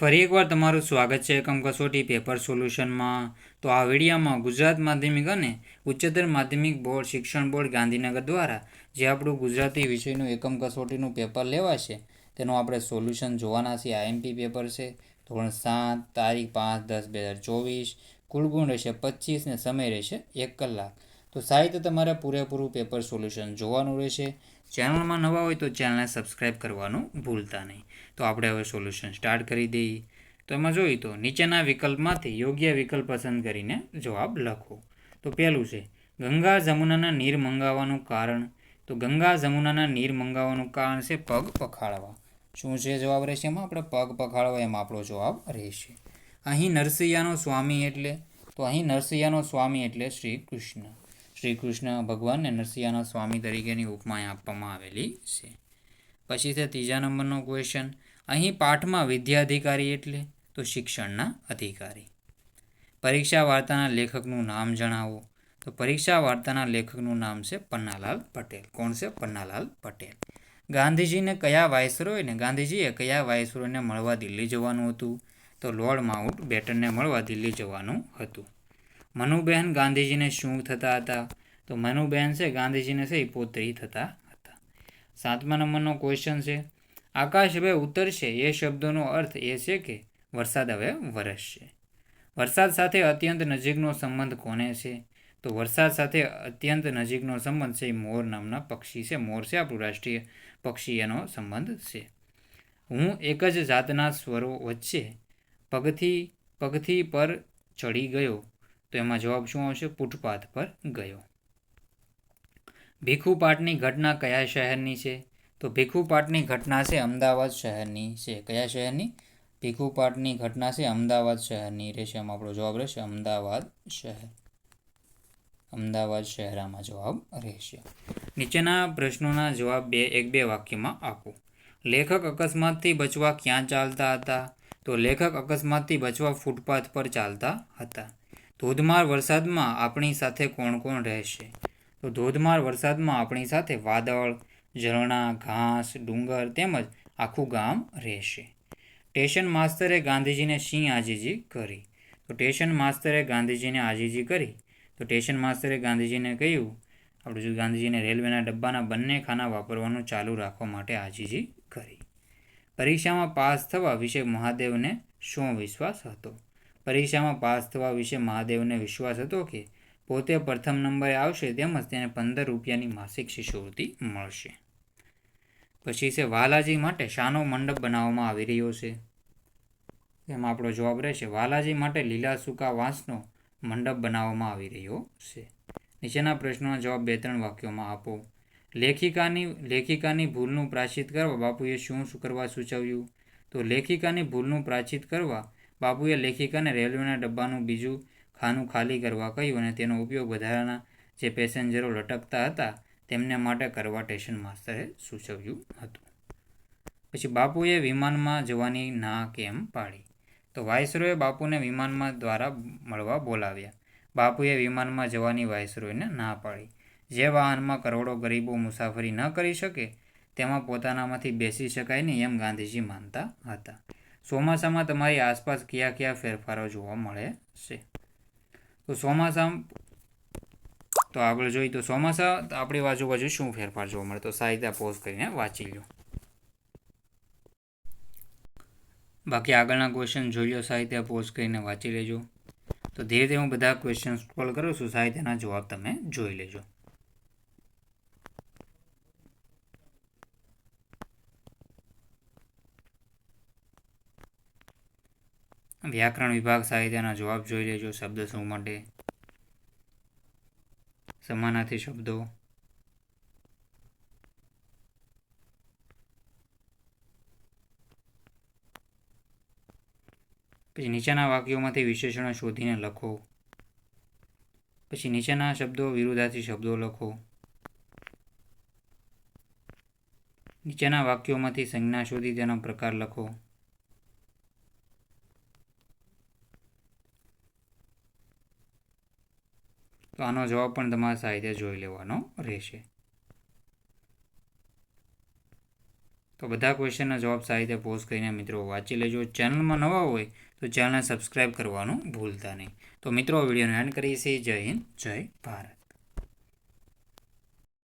ફરી એકવાર તમારું સ્વાગત છે એકમ કસોટી પેપર સોલ્યુશનમાં। તો આ વિડીયોમાં ગુજરાત માધ્યમિક અને ઉચ્ચતર માધ્યમિક બોર્ડ શિક્ષણ બોર્ડ ગાંધીનગર દ્વારા જે આપણું ગુજરાતી વિષયનું એકમ કસોટીનું પેપર લેવાશે તેનું આપણે સોલ્યુશન જોવાના છીએ। આઈએમપી પેપર છે, ધોરણ 7, તારીખ 5/10/2024, કુલ ગુણ રહેશે 25 ને સમય રહેશે 1 કલાક। તો સાહિત્ય તમારે પૂરેપૂરું પેપર સોલ્યુશન જોવાનું રહેશે। ચેનલમાં નવા હોય તો ચેનલને સબસ્ક્રાઈબ કરવાનું ભૂલતા નહીં। તો આપણે હવે સોલ્યુશન સ્ટાર્ટ કરી દઈએ। તો એમાં જોઈએ તો નીચેના વિકલ્પમાંથી યોગ્ય વિકલ્પ પસંદ કરીને જવાબ લખો। તો પહેલું છે ગંગા જમુનાના નીર મંગાવવાનું કારણ। તો ગંગા જમુનાના નીર મંગાવવાનું કારણ છે પગ પખાળવા। શું છે જવાબ રહેશે એમાં? આપણે પગ પખાળવા એમાં આપણો જવાબ રહેશે। અહીં નરસિંહાનો સ્વામી એટલે? તો અહીં નરસિંહાનો સ્વામી એટલે શ્રી કૃષ્ણ। શ્રી કૃષ્ણ ભગવાનને નરસિંહાના સ્વામી તરીકેની ઉપમા આપવામાં આવેલી છે। પછી છે ત્રીજા નંબરનો ક્વેશ્ચન, અહીં પાઠમાં વિદ્યાધિકારી એટલે? તો શિક્ષણના અધિકારી। પરીક્ષા વાર્તાના લેખકનું નામ જણાવો। તો પરીક્ષા વાર્તાના લેખકનું નામ છે પન્નાલાલ પટેલ। કોણ છે? પન્નાલાલ પટેલ। ગાંધીજીએ કયા વાયસરોયને મળવા દિલ્હી જવાનું હતું? તો લોર્ડ માઉન્ટ બેટનને મળવા દિલ્હી જવાનું હતું। મનુબેન ગાંધીજીને શું થતા હતા? તો મનુબેન છે ગાંધીજીને છે પૌત્રી થતા હતા। 7મા નંબરનો ક્વેશ્ચન છે, આકાશ હવે ઉતરશે એ શબ્દનો અર્થ એ છે કે વરસાદ હવે વરસશે। વરસાદ સાથે અત્યંત નજીકનો સંબંધ કોને છે? તો વરસાદ સાથે અત્યંત નજીકનો સંબંધ છે મોર નામના પક્ષી છે। મોર છે આપણું રાષ્ટ્રીય પક્ષી, એનો સંબંધ છે। હું એક જ જાતના સ્વરો વચ્ચે પગથી પર ચડી ગયો। તો એમાં જવાબ શું આવશે? ફૂટપાથ પર ગયો। ભીખુપાટની ઘટના કયા શહેરની છે? તો ભીખુપાટની ઘટના છે અમદાવાદ શહેરની છે। કયા શહેરની? ભીખુપાટની ઘટના છે અમદાવાદ શહેરની રહેશે। એમાં આપણો જવાબ રહેશે અમદાવાદ શહેર। અમદાવાદ શહેર આમાં જવાબ રહેશે। નીચેના પ્રશ્નોના જવાબ એક બે વાક્યમાં આપો। લેખક અકસ્માતથી બચવા ક્યાં ચાલતા હતા? તો લેખક અકસ્માતથી બચવા ફૂટપાથ પર ચાલતા હતા। ધોધમાર વરસાદમાં આપણી સાથે કોણ કોણ રહેશે? તો ધોધમાર વરસાદમાં આપણી સાથે વાદળ, ઝરણા, ઘાસ, ડુંગર તેમજ આખું ગામ રહેશે। સ્ટેશન માસ્તરે ગાંધીજીને શી આજીજી કરી? તો સ્ટેશન માસ્તરે ગાંધીજીને આજીજી કરી। તો સ્ટેશન માસ્તરે ગાંધીજીને કહ્યું, આપણે ગાંધીજીને રેલવેના ડબ્બાના બંને ખાના વાપરવાનું ચાલુ રાખવા માટે આજીજી કરી। પરીક્ષામાં પાસ થવા વિશે મહાદેવને શું વિશ્વાસ હતો? પરીક્ષામાં પાસ થવા વિશે મહાદેવને વિશ્વાસ હતો કે પોતે પ્રથમ નંબરે આવશે તેમજ તેને 15 રૂપિયાની માસિક શિષ્યવૃત્તિ મળશે। પછી છે વાલાજી માટે શાનો મંડપ બનાવવામાં આવી રહ્યો છે? એમાં આપણો જવાબ રહેશે વાલાજી માટે લીલા સૂકા વાંસનો મંડપ બનાવવામાં આવી રહ્યો છે। નીચેના પ્રશ્નોના જવાબ 2-3 વાક્યોમાં આપો। લેખિકાની ભૂલનું પ્રાયશ્ચિત કરવા બાપુએ શું કરવા સૂચવ્યું? તો લેખિકાની ભૂલનું પ્રાયશ્ચિત કરવા બાપુએ લેખિકાને રેલવેના ડબ્બાનું બીજું ખાનું ખાલી કરવા કહ્યું અને તેનો ઉપયોગ વધારાના જે પેસેન્જરો લટકતા હતા તેમને માટે કરવા સ્ટેશન માસ્તરે સૂચવ્યું હતું। પછી બાપુએ વિમાનમાં જવાની ના કેમ પાડી? તો વાયસરોએ બાપુને વિમાનમાં દ્વારા મળવા બોલાવ્યા। બાપુએ વિમાનમાં જવાની વાયસરોયને ના પાડી। જે વાહનમાં કરોડો ગરીબો મુસાફરી ન કરી શકે તેમાં પોતાનામાંથી બેસી શકાય નહીં એમ ગાંધીજી માનતા હતા। ચોમાસામાં તમારી આસપાસ કયા કયા ફેરફારો જોવા મળે છે? તો આગળ જોઈએ તો ચોમાસા આપણી આજુબાજુ શું ફેરફાર જોવા મળે? તો સાહિત્ય પોઝ કરીને વાંચી લો। બાકી આગળના ક્વેશ્ચન જોઈ લો, સાહિત્ય પોઝ કરીને વાંચી લેજો। તો ધીરે ધીરે હું બધા ક્વેશ્ચન સોલ્વ કરું છું, સાહિત્યના જવાબ તમે જોઈ લેજો। વ્યાકરણ વિભાગ સાહિત્યના જવાબ જોઈ લેજો। શબ્દ સમૂહ માટે સમાનાર્થી શબ્દો, પછી નીચેના વાક્યોમાંથી વિશેષણો શોધીને લખો। પછી નીચેના શબ્દો વિરુદ્ધાર્થી શબ્દો લખો। નીચેના વાક્યોમાંથી સંજ્ઞા શોધી તેનો પ્રકાર લખો। તો આનો જવાબ પણ તમારે સાહિત્ય જોઈ લેવાનો રહેશે। તો બધા ક્વેશ્ચનના જવાબ સારી રીતે પોઝ કરીને મિત્રો વાંચી લેજો. ચેનલમાં નવા હોય તો ચેનલને સબસ્ક્રાઈબ કરવાનું ભૂલતા નહીં. તો મિત્રો વિડીયોને એન્ડ કરીએ છીએ. જય હિન્દ, જય ભારત.